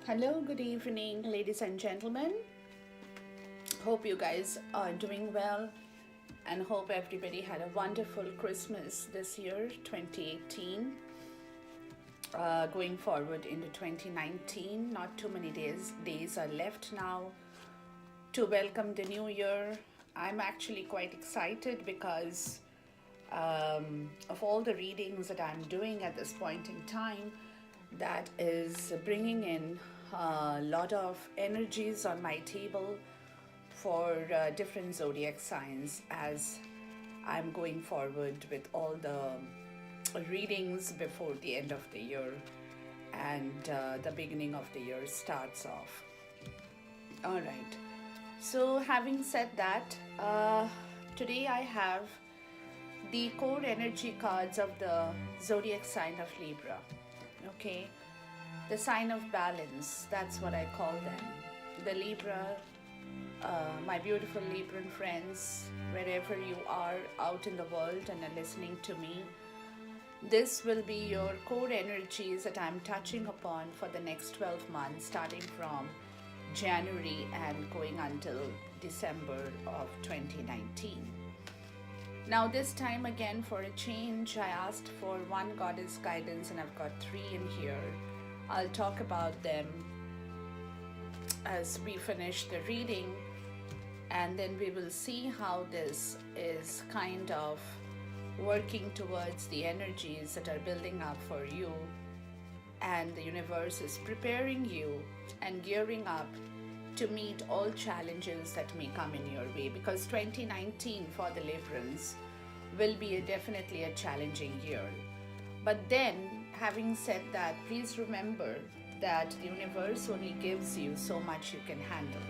Hello, good evening, ladies and gentlemen. Hope you guys are doing well and hope everybody had a wonderful Christmas this year, 2018. Going forward into 2019, not too many days are left now to welcome the new year. I'm actually quite excited because of all the readings that I'm doing at this point in time, that is bringing in a lot of energies on my table for different zodiac signs as I'm going forward with all the readings before the end of the year and the beginning of the year starts off. All right. So having said that, today I have the core energy cards of the zodiac sign of Libra. Okay, the sign of balance, that's what I call them. The Libra, my beautiful Libran friends, wherever you are out in the world and are listening to me, this will be your core energies that I'm touching upon for the next 12 months, starting from January and going until December of 2019. Now this time again, for a change, I asked for one goddess guidance and I've got three in here. I'll talk about them as we finish the reading, and then we will see how this is kind of working towards the energies that are building up for you, and the universe is preparing you and gearing up to meet all challenges that may come in your way, because 2019 for the Librans will be definitely a challenging year. But then, having said that, please remember that the universe only gives you so much you can handle,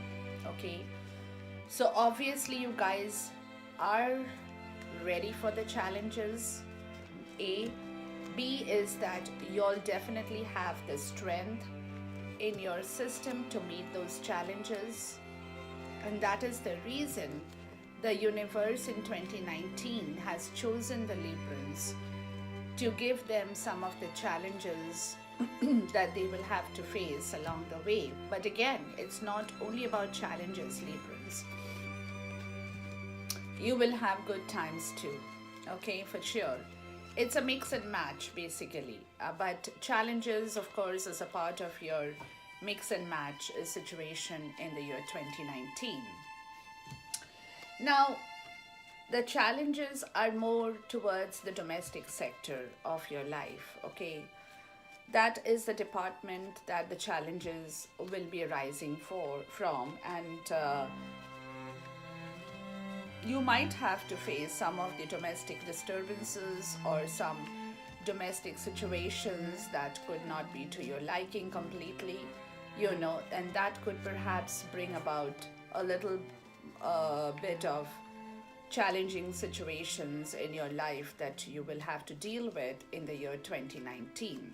okay? So obviously you guys are ready for the challenges, A. B is that you'll definitely have the strength in your system to meet those challenges, and that is the reason the universe in 2019 has chosen the Librans to give them some of the challenges that they will have to face along the way. But again, it's not only about challenges, Librans. You will have good times too, okay, for sure. It's a mix and match basically, but challenges, of course, is a part of your mix and match situation in the year 2019. Now, the challenges are more towards the domestic sector of your life, okay? That is the department that the challenges will be arising from, and you might have to face some of the domestic disturbances or some domestic situations that could not be to your liking completely, and that could perhaps bring about a little bit of challenging situations in your life that you will have to deal with in the year 2019.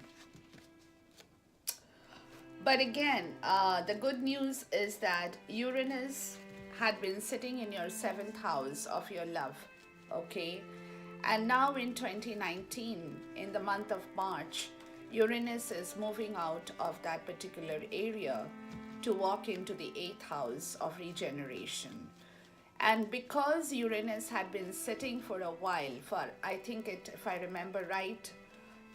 But again, the good news is that Uranus had been sitting in your 7th house of your love, okay? And now in 2019, in the month of March, Uranus is moving out of that particular area to walk into the 8th house of regeneration. And because Uranus had been sitting for a while, I think if I remember right,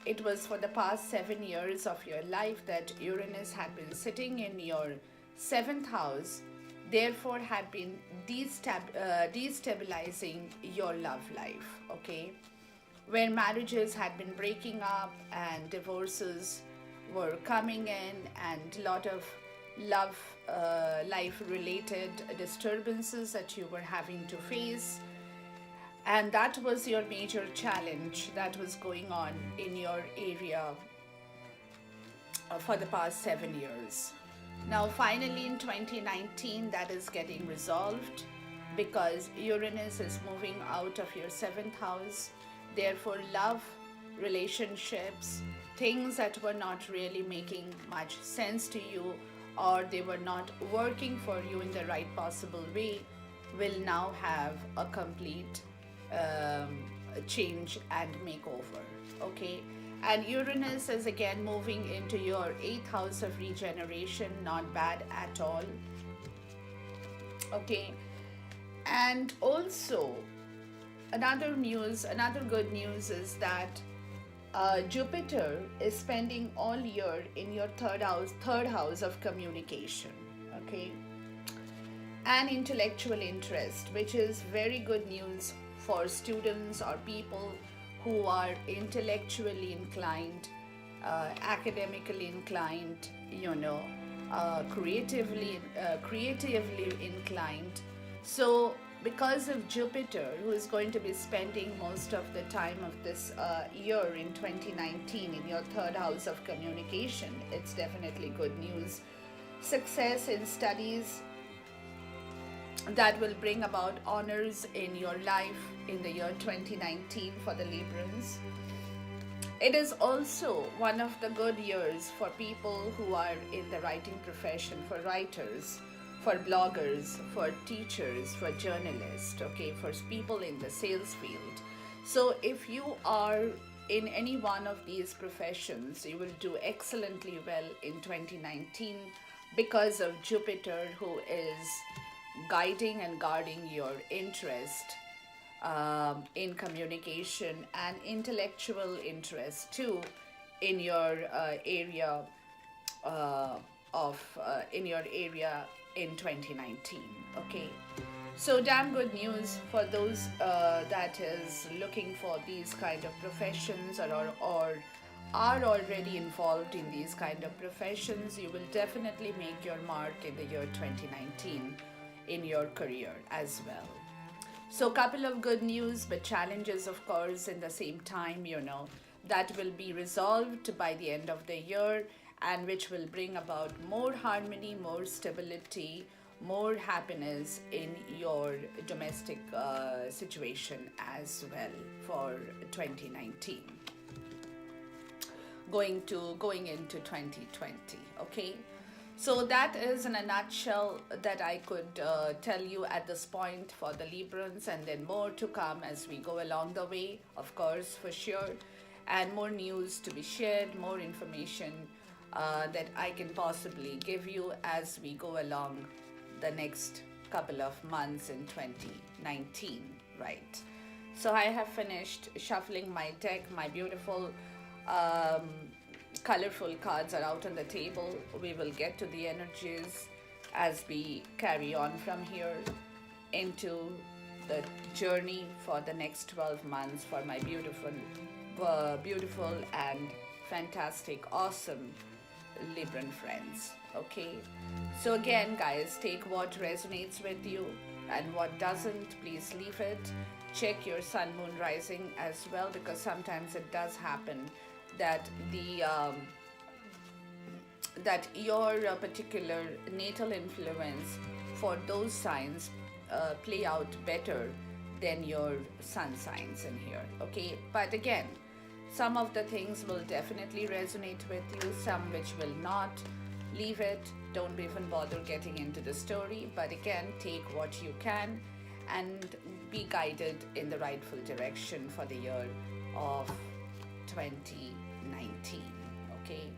it was for the past 7 years of your life that Uranus had been sitting in your 7th house, therefore had been destabilizing your love life, okay? Where marriages had been breaking up and divorces were coming in, and a lot of love life related disturbances that you were having to face. And that was your major challenge that was going on in your area for the past 7 years. Now finally in 2019 that is getting resolved, because Uranus is moving out of your 7th house. Therefore love, relationships, things that were not really making much sense to you, or they were not working for you in the right possible way, will now have a complete change and makeover, okay? And Uranus is again moving into your 8th house of regeneration, not bad at all. Okay, and also another good news is that Jupiter is spending all year in your third house of communication, okay, and intellectual interest, which is very good news for students or people who are intellectually inclined, academically inclined, creatively inclined. So because of Jupiter, who is going to be spending most of the time of this year in 2019 in your third house of communication, it's definitely good news. Success in studies that will bring about honors in your life in the year 2019 for the Librans. It is also one of the good years for people who are in the writing profession, for writers, for bloggers, for teachers, for journalists, okay, for people in the sales field. So if you are in any one of these professions, you will do excellently well in 2019 because of Jupiter, who is guiding and guarding your interest in communication and intellectual interest too in your area in 2019. Okay, so damn good news for those that is looking for these kind of professions or are already involved in these kind of professions. You will definitely make your mark in the year 2019 in your career as well. So couple of good news, but challenges of course in the same time, that will be resolved by the end of the year, and which will bring about more harmony, more stability, more happiness in your domestic situation as well for 2019. Going into 2020, okay? So that is in a nutshell that I could tell you at this point for the Librans, and then more to come as we go along the way, of course, for sure, and more news to be shared, more information that I can possibly give you as we go along the next couple of months in 2019, right? So I have finished shuffling my deck. My beautiful colorful cards are out on the table. We will get to the energies as we carry on from here into the journey for the next 12 months for my beautiful and fantastic, awesome Libran friends. Okay, so again guys, take what resonates with you, and what doesn't, please leave it. Check your sun, moon, rising as well, because sometimes it does happen that that your particular natal influence for those signs play out better than your sun signs in here, okay? But again, some of the things will definitely resonate with you, some which will not. Leave it, don't even bother getting into the story, but again, take what you can and be guided in the rightful direction for the year of 2019, okay?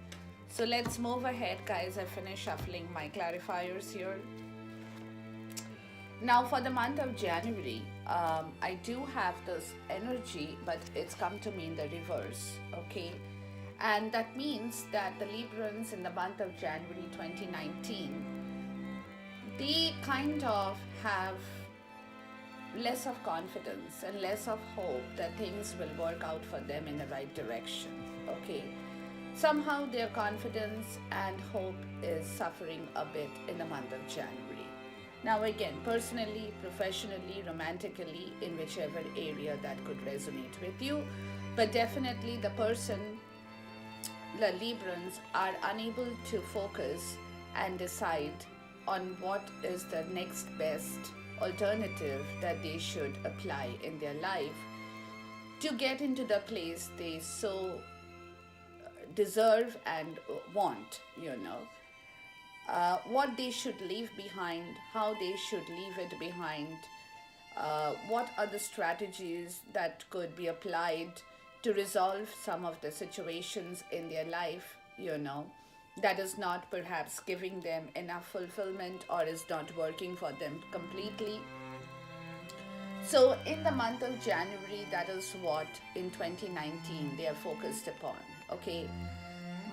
So let's move ahead, guys. I finished shuffling my clarifiers here. Now for the month of January, I do have this energy, but it's come to me in the reverse, okay? And that means that the Librans in the month of January 2019, they kind of have less of confidence and less of hope that things will work out for them in the right direction, okay? Somehow their confidence and hope is suffering a bit in the month of January. Now again, personally, professionally, romantically, in whichever area that could resonate with you, but definitely the Librans are unable to focus and decide on what is the next best alternative that they should apply in their life to get into the place they so deserve and want, what they should leave behind, how they should leave it behind, what are the strategies that could be applied to resolve some of the situations in their life, that is not perhaps giving them enough fulfillment or is not working for them completely. So, in the month of January, that is what in 2019 they are focused upon, okay?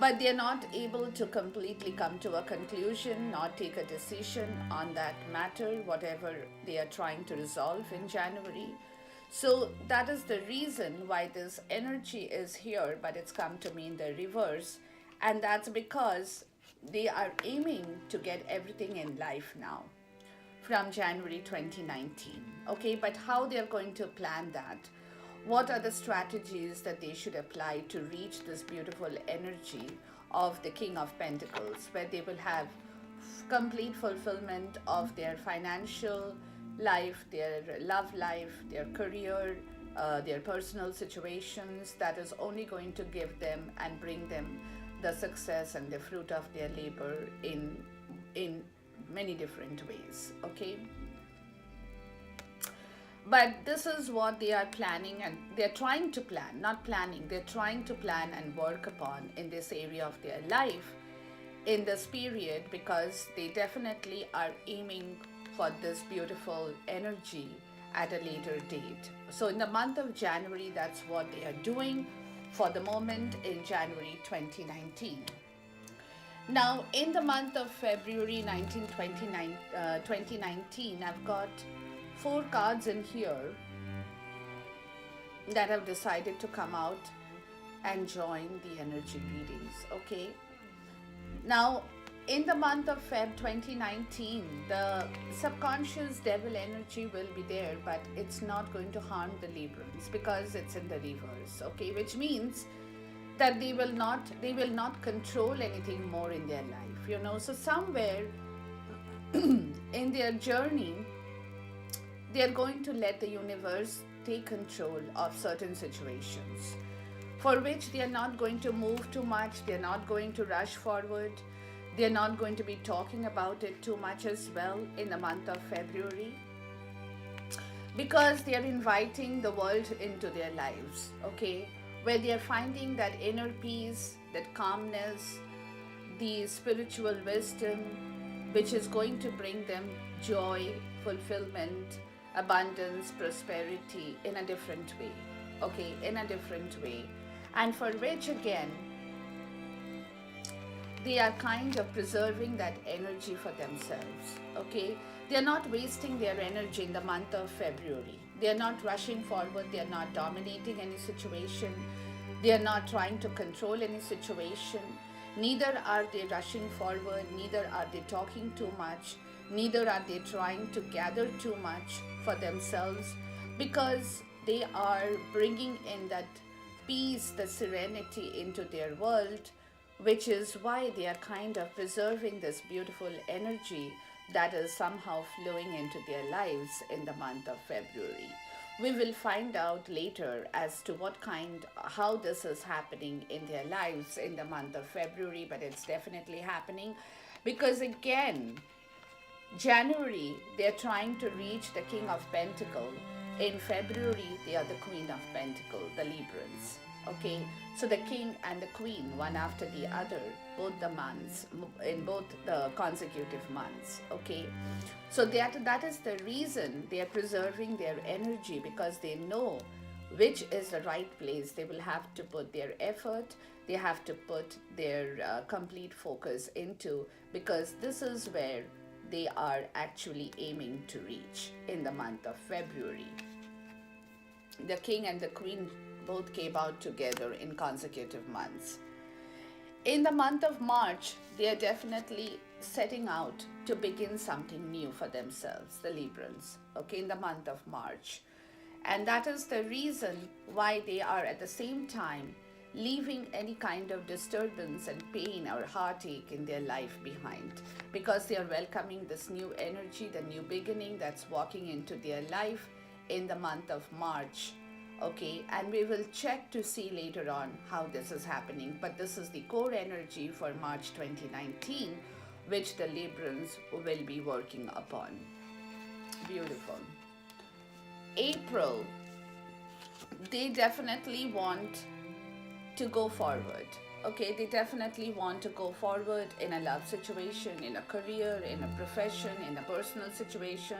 But they are not able to completely come to a conclusion, nor take a decision on that matter, whatever they are trying to resolve in January. So, that is the reason why this energy is here, but it's come to me in the reverse. And that's because they are aiming to get everything in life now from January 2019. Okay, but how they're going to plan that? What are the strategies that they should apply to reach this beautiful energy of the King of Pentacles, where they will have complete fulfillment of their financial life, their love life, their career, their personal situations, that is only going to give them and bring them the success and the fruit of their labor in many different ways, okay? But this is what they are planning, and they're trying to plan, not planning, they're trying to plan and work upon in this area of their life in this period, because they definitely are aiming for this beautiful energy at a later date. So in the month of January, that's what they are doing for the moment in January 2019. Now, in the month of February 2019, I've got 4 cards in here that have decided to come out and join the energy readings, okay? Now, in the month of Feb 2019, the subconscious devil energy will be there, but it's not going to harm the Librans because it's in the reverse, okay? Which means that they will not control anything more in their life, So somewhere in their journey, they are going to let the universe take control of certain situations, for which they are not going to move too much, they are not going to rush forward, they are not going to be talking about it too much as well in the month of February, because they are inviting the world into their lives, okay? Where they are finding that inner peace, that calmness, the spiritual wisdom, which is going to bring them joy, fulfillment, abundance, prosperity in a different way, okay, in a different way. And for which, again, they are kind of preserving that energy for themselves, okay? They are not wasting their energy in the month of February. They are not rushing forward. They are not dominating any situation. They are not trying to control any situation. Neither are they rushing forward. Neither are they talking too much. Neither are they trying to gather too much for themselves, because they are bringing in that peace, the serenity into their world, which is why they are kind of preserving this beautiful energy that is somehow flowing into their lives in the month of February. We will find out later as to how this is happening in their lives in the month of February, but it's definitely happening because, again, January, they're trying to reach the King of Pentacles. In February, they are the Queen of Pentacles, the Librans. Okay, so the King and the Queen, one after the other, both the months, in both the consecutive months. Okay, so that is the reason they are preserving their energy, because they know which is the right place. They will have to put their effort, they have to put their complete focus into, because this is where they are actually aiming to reach in the month of February. The King and the Queen both came out together in consecutive months. In the month of March, they are definitely setting out to begin something new for themselves, the Librans, okay, in the month of March. And that is the reason why they are at the same time leaving any kind of disturbance and pain or heartache in their life behind, because they are welcoming this new energy, the new beginning that's walking into their life in the month of March. Okay, and we will check to see later on how this is happening, but this is the core energy for March 2019, which the Librans will be working upon. Beautiful. April they definitely want to go forward. Okay, they definitely want to go forward in a love situation, in a career, in a profession, in a personal situation,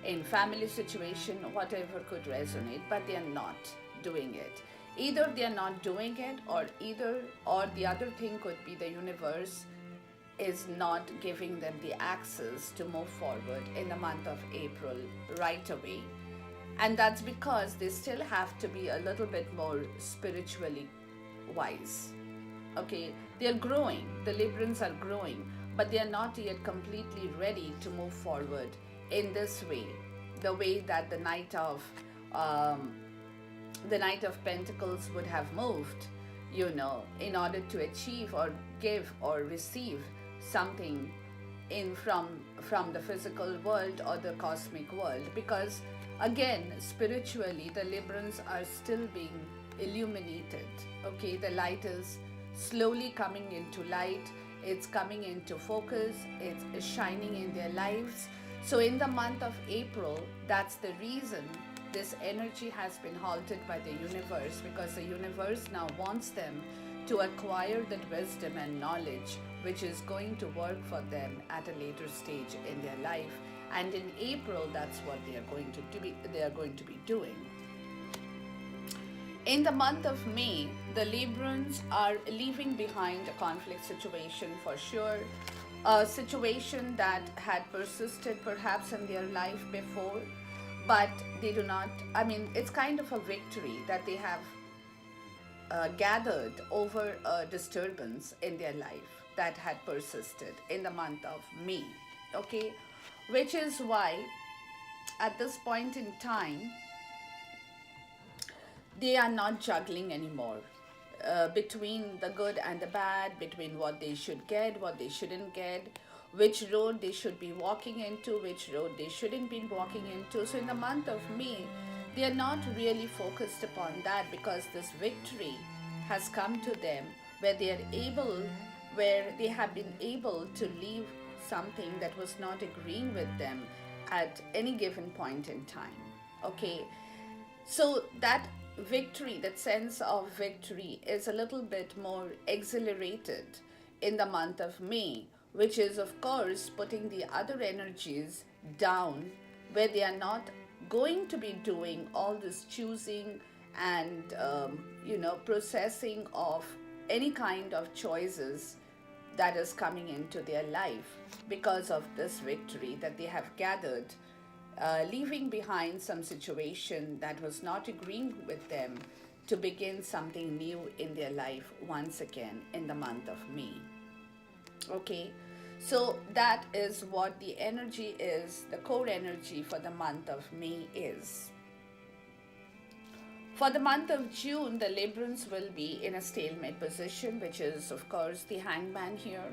in family situation, whatever could resonate, but they are not doing it. Either they are not doing it, or the other thing could be the universe is not giving them the access to move forward in the month of April right away. And that's because they still have to be a little bit more spiritually wise. Okay, they're growing, the Librans are growing, but they are not yet completely ready to move forward in this way, the way that um, the Knight of Pentacles would have moved, in order to achieve or give or receive something in from the physical world or the cosmic world. Because again, spiritually, the Librans are still being illuminated. Okay, the light is slowly coming into light, it's coming into focus, it's shining in their lives. So in the month of April, that's the reason this energy has been halted by the universe, because the universe now wants them to acquire that wisdom and knowledge which is going to work for them at a later stage in their life. And in April, that's what they are going to be doing. In the month of May, the Librans are leaving behind a conflict situation for sure, a situation that had persisted perhaps in their life before, but they do not, it's kind of a victory that they have gathered over a disturbance in their life that had persisted in the month of May, okay? Which is why at this point in time, they are not juggling anymore between the good and the bad, between what they should get, what they shouldn't get, which road they should be walking into, which road they shouldn't be walking into. So in the month of May, they are not really focused upon that, because this victory has come to them where they have been able to leave something that was not agreeing with them at any given point in time. Okay, so that victory, that sense of victory, is a little bit more exhilarated in the month of May, which is of course putting the other energies down, where they are not going to be doing all this choosing and processing of any kind of choices that is coming into their life, because of this victory that they have gathered, leaving behind some situation that was not agreeing with them, to begin something new in their life once again in the month of May. Okay, so that is what the energy is, the core energy for the month of May is. For the month of June, the Librans will be in a stalemate position, which is of course the Hangman here.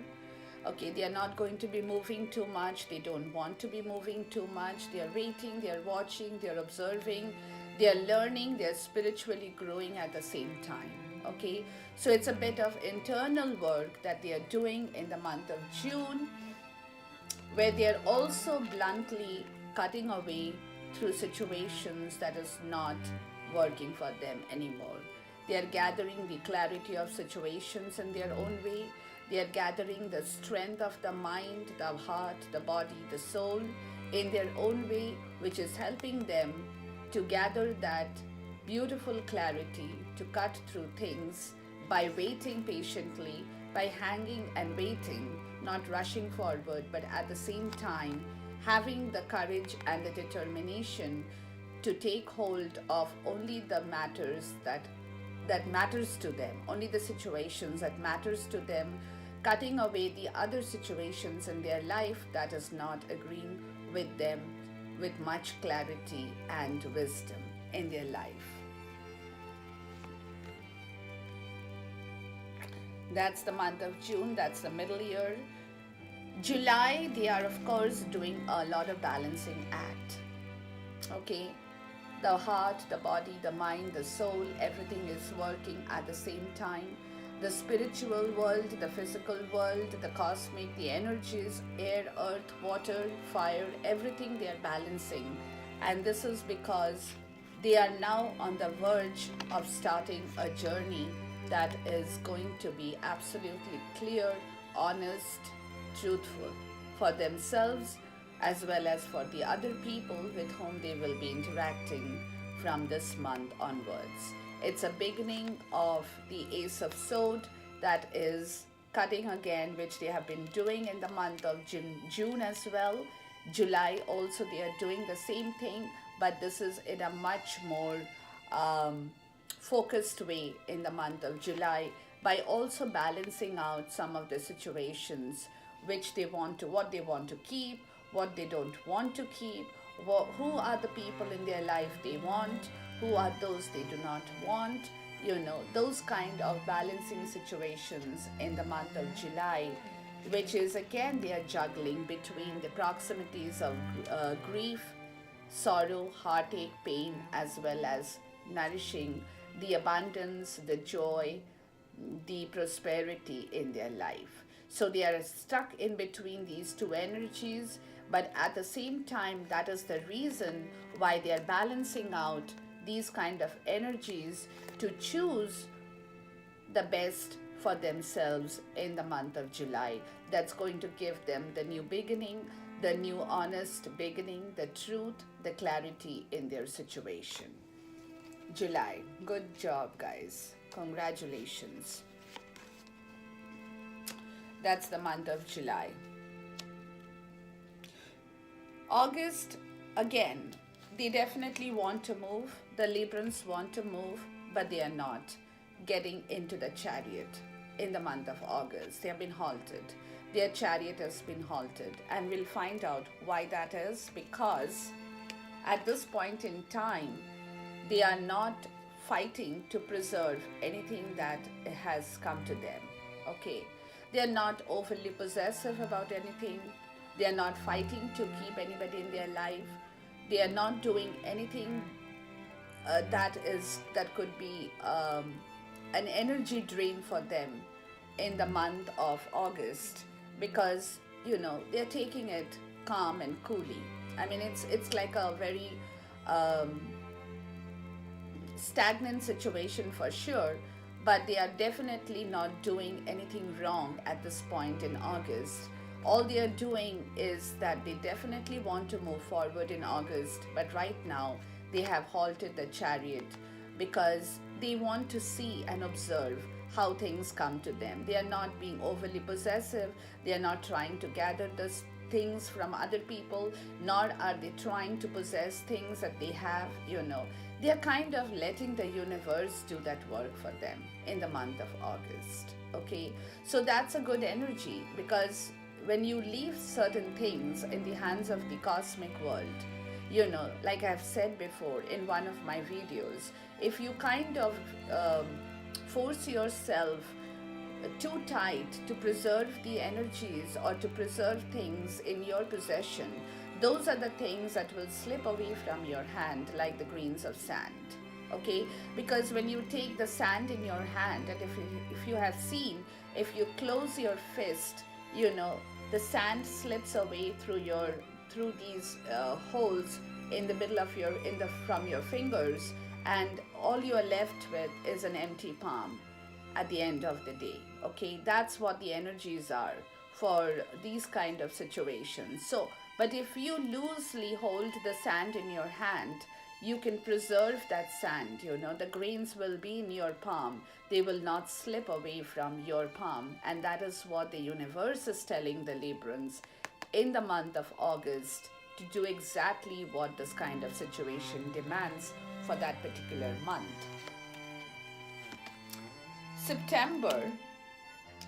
Okay, they are not going to be moving too much. They don't want to be moving too much. They are waiting, they are watching, they are observing, they are learning, they are spiritually growing at the same time. Okay, so it's a bit of internal work that they are doing in the month of June, where they are also bluntly cutting away through situations that is not working for them anymore. They are gathering the clarity of situations in their own way. They are gathering the strength of the mind, the heart, the body, the soul in their own way, which is helping them to gather that beautiful clarity, to cut through things by waiting patiently, by hanging and waiting, not rushing forward, but at the same time having the courage and the determination to take hold of only the matters that matters to them, only the situations that matters to them, cutting away the other situations in their life that is not agreeing with them, with much clarity and wisdom in their life. That's the month of June, that's the middle year. July, they are of course doing a lot of balancing act. Okay, the heart, the body, the mind, the soul, everything is working at the same time. The spiritual world, the physical world, the cosmic, the energies, air, earth, water, fire, everything they are balancing. And this is because They are now on the verge of starting a journey that is going to be absolutely clear, honest, truthful for themselves as well as for the other people with whom they will be interacting from this month onwards. It's a beginning of the Ace of Sword that is cutting again, which they have been doing in the month of June as well. July also they are doing the same thing, but this is in a much more focused way in the month of July, by also balancing out some of the situations which they want to, what they want to keep, what they don't want to keep, who are the people in their life they want, who are those they do not want, those kind of balancing situations in the month of July, which is again they are juggling between the proximities of grief, sorrow, heartache, pain, as well as nourishing the abundance, the joy, the prosperity in their life. So they are stuck in between these two energies, but at the same time, that is the reason why they are balancing out these kind of energies to choose the best for themselves in the month of July. That's going to give them the new beginning, the new honest beginning, the truth, the clarity in their situation. July. Good job, guys. Congratulations. That's the month of July. August, again, they definitely want to move. The Librans want to move, but they are not getting into the chariot in the month of August. They have been halted. Their chariot has been halted, and we'll find out why that is, because at this point in time, they are not fighting to preserve anything that has come to them. Okay, they are not overly possessive about anything. They are not fighting to keep anybody in their life. They are not doing anything that could be an energy drain for them in the month of August, because they're taking it calm and coolly. I mean, it's like a very stagnant situation for sure, but they are definitely not doing anything wrong at this point in August. All they are doing is that they definitely want to move forward in August, but right now they have halted the chariot because they want to see and observe how things come to them. They are not being overly possessive. They are not trying to gather this things from other people, nor are they trying to possess things that they have. They are kind of letting the universe do that work for them in the month of August. Okay, so that's a good energy, because when you leave certain things in the hands of the cosmic world, like I've said before in one of my videos, if you kind of force yourself too tight to preserve the energies or to preserve things in your possession, those are the things that will slip away from your hand like the grains of sand. Okay, because when you take the sand in your hand, and if you have seen, if you close your fist, the sand slips away through these holes in the middle of from your fingers, and all you are left with is an empty palm at the end of the day. Okay, that's what the energies are for these kind of situations. So, but if you loosely hold the sand in your hand, you can preserve that sand. The grains will be in your palm. They will not slip away from your palm. And that is what the universe is telling the Librans in the month of August, to do exactly what this kind of situation demands for that particular month. September,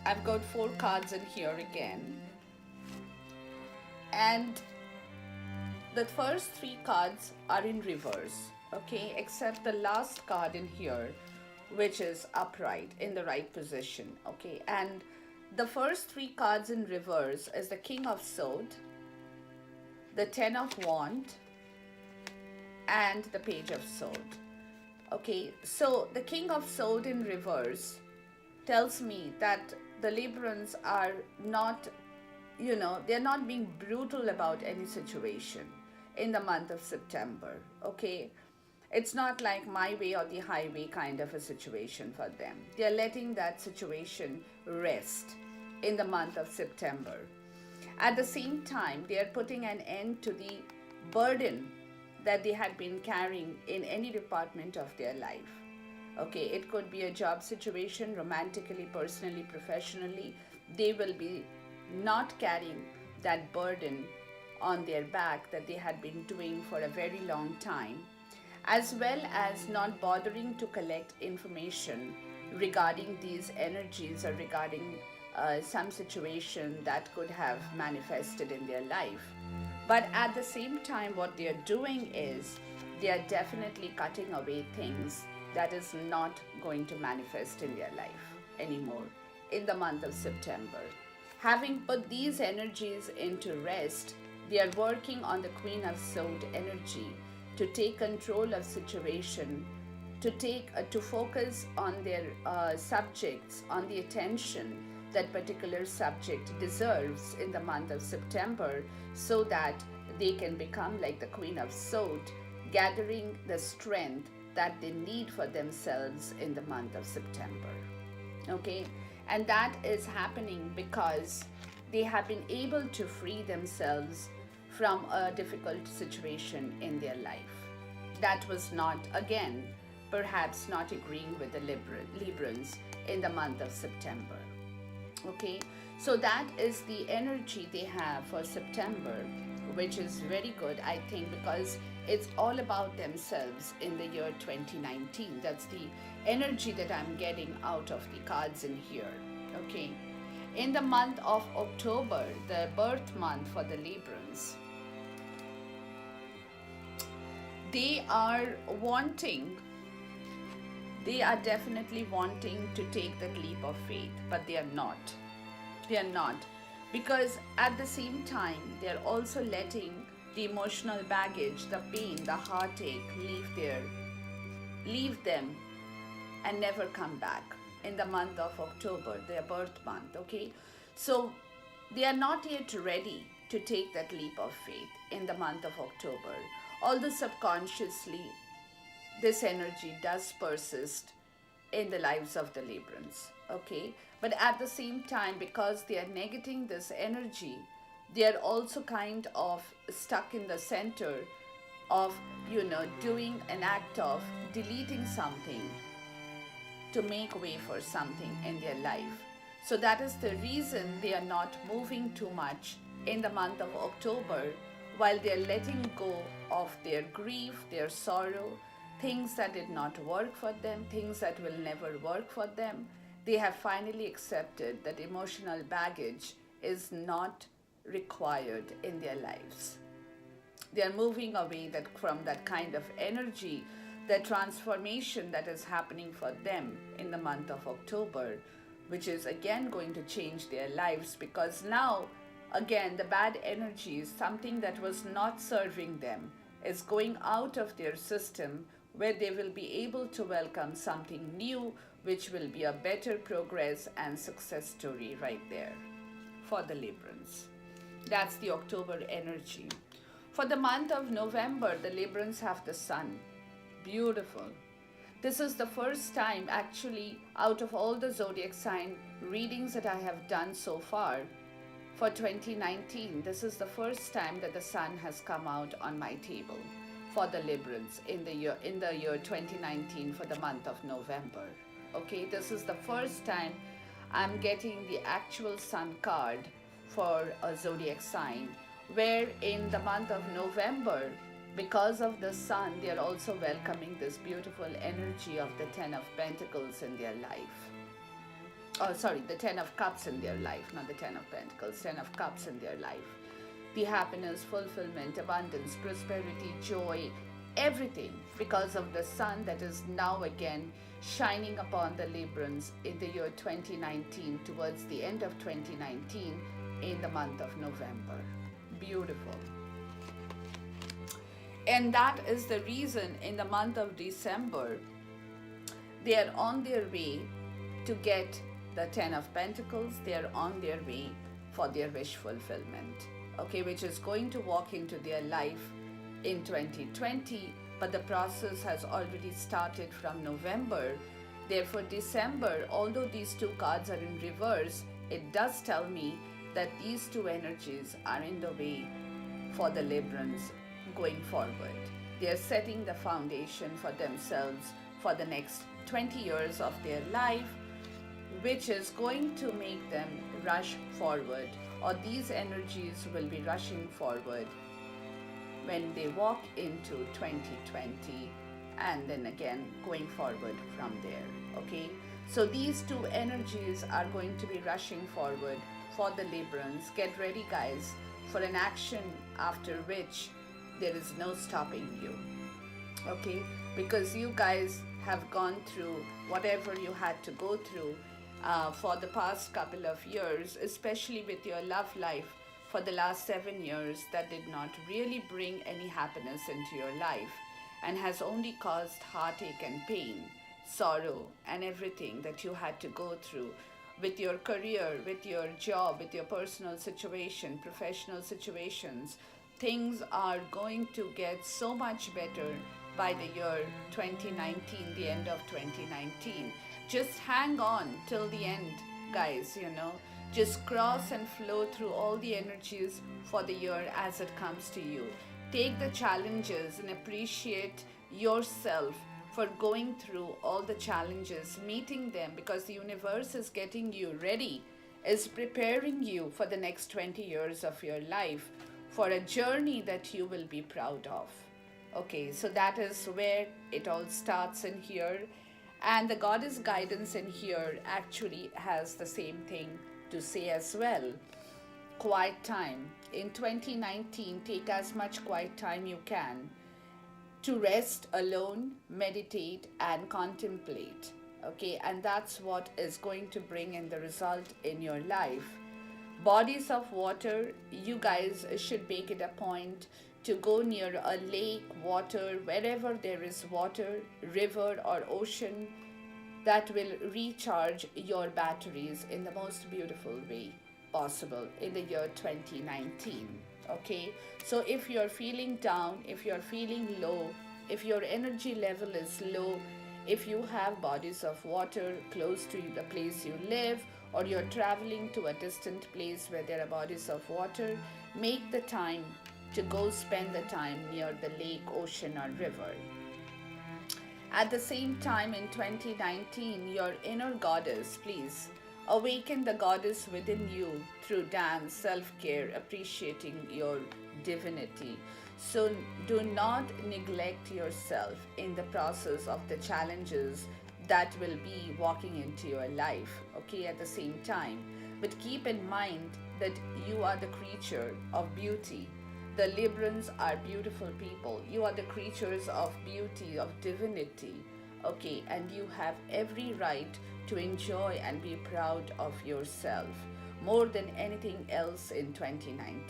I've got 4 cards in here again. And the first 3 cards are in reverse, okay, except the last card in here, which is upright in the right position, okay. And the first 3 cards in reverse is the King of Swords, the Ten of Wands, and the Page of Swords. Okay, so the King of Swords in reverse tells me that the Librans are not, they're not being brutal about any situation in the month of September, okay? It's not like my way or the highway kind of a situation for them. They're letting that situation rest in the month of September. At the same time, they are putting an end to the burden that they had been carrying in any department of their life. Okay, it could be a job situation, romantically, personally, professionally. They will be not carrying that burden on their back that they had been doing for a very long time, as well as not bothering to collect information regarding these energies or regarding some situation that could have manifested in their life. But at the same time, what they are doing is they are definitely cutting away things that is not going to manifest in their life anymore in the month of September. Having put these energies into rest, they are working on the Queen of Swords energy to take control of situation, to focus on their subjects, on the attention that particular subject deserves in the month of September, so that they can become like the Queen of Swords, gathering the strength that they need for themselves in the month of September. Okay, and that is happening because they have been able to free themselves from a difficult situation in their life. That was not, again, perhaps not agreeing with the Librans in the month of September. Okay, so that is the energy they have for September, which is very good, I think, because it's all about themselves in the year 2019. That's the energy that I'm getting out of the cards in here. Okay, in the month of October, the birth month for the Librans, they are definitely wanting to take that leap of faith, but they are not. They are not. Because at the same time, they are also letting the emotional baggage, the pain, the heartache leave them and never come back in the month of October, their birth month, okay? So they are not yet ready to take that leap of faith in the month of October. Although subconsciously, this energy does persist in the lives of the Librans, okay? But at the same time, because they are negating this energy, they are also kind of stuck in the center of, doing an act of deleting something to make way for something in their life. So that is the reason they are not moving too much in the month of October, while they are letting go of their grief, their sorrow, things that did not work for them, things that will never work for them. They have finally accepted that emotional baggage is not required in their lives. They are moving away from that kind of energy, the transformation that is happening for them in the month of October, which is again going to change their lives, because now, again, the bad energy is something that was not serving them, is going out of their system, where they will be able to welcome something new, which will be a better progress and success story right there for the Librans. That's the October energy. For the month of November, the Librans have the Sun. Beautiful. This is the first time, actually, out of all the zodiac sign readings that I have done so far, for 2019, this is the first time that the Sun has come out on my table for the Librans in the year 2019 for the month of November. Okay, this is the first time I'm getting the actual Sun card for a zodiac sign, where in the month of November, because of the Sun, they are also welcoming this beautiful energy of the Ten of Pentacles in their life. Oh, sorry, the Ten of Cups in their life, not the Ten of Pentacles, Ten of Cups in their life. The happiness, fulfillment, abundance, prosperity, joy, everything, because of the Sun that is now again shining upon the Librans in the year 2019, towards the end of 2019, in the month of November. Beautiful. And that is the reason in the month of December, they are on their way to get the Ten of Pentacles. They are on their way for their wish fulfillment, okay, which is going to walk into their life in 2020, but the process has already started from November. Therefore, December, although these two cards are in reverse, it does tell me that these two energies are in the way for the Librans going forward. They are setting the foundation for themselves for the next 20 years of their life, which is going to make them rush forward, or these energies will be rushing forward when they walk into 2020 and then again going forward from there. Okay, so these two energies are going to be rushing forward for the Librans. Get ready, guys, for an action after which there is no stopping you. Okay, because you guys have gone through whatever you had to go through for the past couple of years, especially with your love life for the last 7 years, that did not really bring any happiness into your life and has only caused heartache and pain, sorrow, and everything that you had to go through with your career, with your job, with your personal situation, professional situations. Things are going to get so much better by the year 2019, the end of 2019. Just hang on till the end, guys, Just cross and flow through all the energies for the year as it comes to you. Take the challenges and appreciate yourself for going through all the challenges, meeting them, because the universe is getting you ready, is preparing you for the next 20 years of your life, for a journey that you will be proud of. Okay, so that is where it all starts in here. And the goddess guidance in here actually has the same thing to say as well. Quiet time. In 2019, take as much quiet time you can to rest alone, meditate, and contemplate. Okay, and that's what is going to bring in the result in your life. Bodies of water, you guys should make it a point to go near a lake, water, wherever there is water, river or ocean, that will recharge your batteries in the most beautiful way possible in the year 2019. Okay, so if you're feeling down, if you're feeling low, if your energy level is low, if you have bodies of water close to the place you live, or you're traveling to a distant place where there are bodies of water, make the time to go spend the time near the lake, ocean, or river. At the same time, in 2019, your inner goddess, please awaken the goddess within you through dance, self-care, appreciating your divinity. So do not neglect yourself in the process of the challenges that will be walking into your life, okay, at the same time. But keep in mind that you are the creature of beauty. The Librans are beautiful people. You are the creatures of beauty, of divinity, okay, and you have every right to enjoy and be proud of yourself more than anything else in 2019.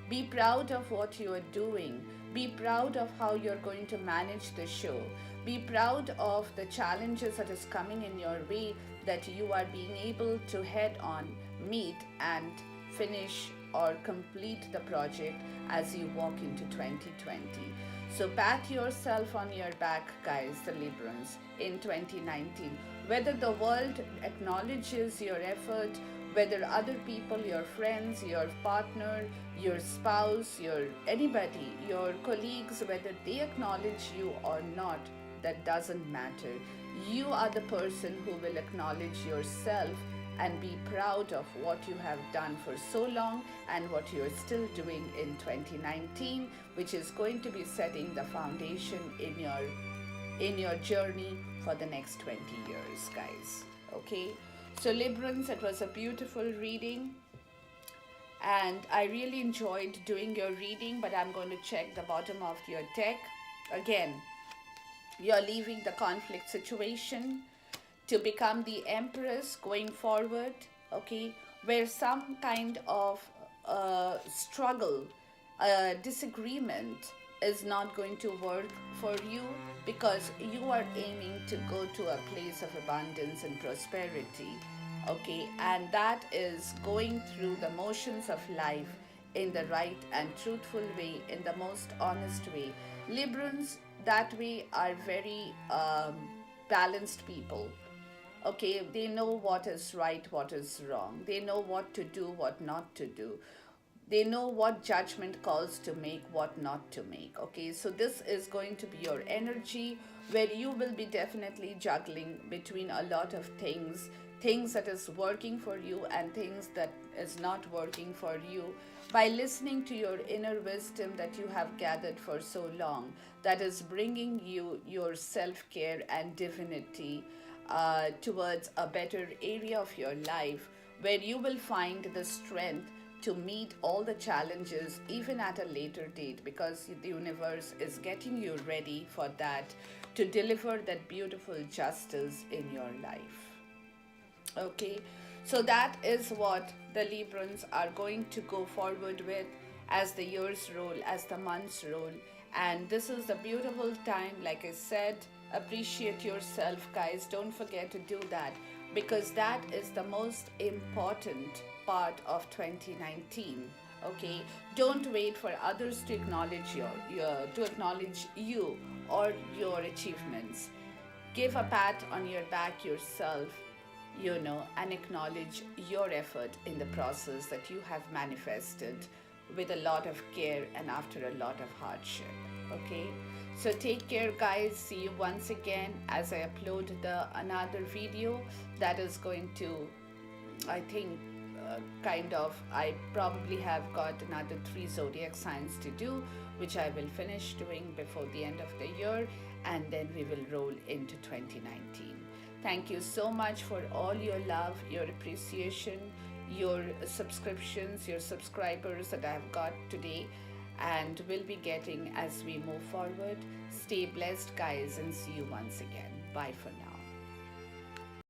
Be proud of what you are doing. Be proud of how you're going to manage the show. Be proud of the challenges that is coming in your way that you are being able to head on, meet, and finish or complete the project as you walk into 2020. So pat yourself on your back, guys, the Librans, in 2019. Whether the world acknowledges your effort, whether other people, your friends, your partner, your spouse, anybody, your colleagues, whether they acknowledge you or not, that doesn't matter. You are the person who will acknowledge yourself and be proud of what you have done for so long and what you are still doing in 2019, which is going to be setting the foundation in your journey for the next 20 years, guys. Okay, so Librans, it was a beautiful reading and I really enjoyed doing your reading, but I'm going to check the bottom of your deck. Again, you're leaving the conflict situation to become the Empress going forward, okay, where some kind of struggle, disagreement is not going to work for you, because you are aiming to go to a place of abundance and prosperity, okay, and that is going through the motions of life in the right and truthful way, in the most honest way. Librans, that way are very balanced people. Okay, they know what is right, what is wrong. They know what to do, what not to do. They know what judgment calls to make, what not to make. Okay, so this is going to be your energy where you will be definitely juggling between a lot of things that is working for you and things that is not working for you, by listening to your inner wisdom that you have gathered for so long, that is bringing you your self care and divinity towards a better area of your life where you will find the strength to meet all the challenges even at a later date, because the universe is getting you ready for that, to deliver that beautiful justice in your life. Okay, so that is what the Librans are going to go forward with as the years roll, as the months roll. And this is the beautiful time, like I said, appreciate yourself, guys. Don't forget to do that, because that is the most important part of 2019. Okay, don't wait for others to acknowledge to acknowledge you or your achievements. Give a pat on your back yourself, and acknowledge your effort in the process that you have manifested with a lot of care and after a lot of hardship. Okay, so take care, guys. See you once again as I upload the another video that is going to, I think, I probably have got another 3 zodiac signs to do, which I will finish doing before the end of the year, and then we will roll into 2019. Thank you so much for all your love, your appreciation, your subscriptions, your subscribers that I have got today and will be getting as we move forward. Stay blessed, guys, and see you once again. Bye for now.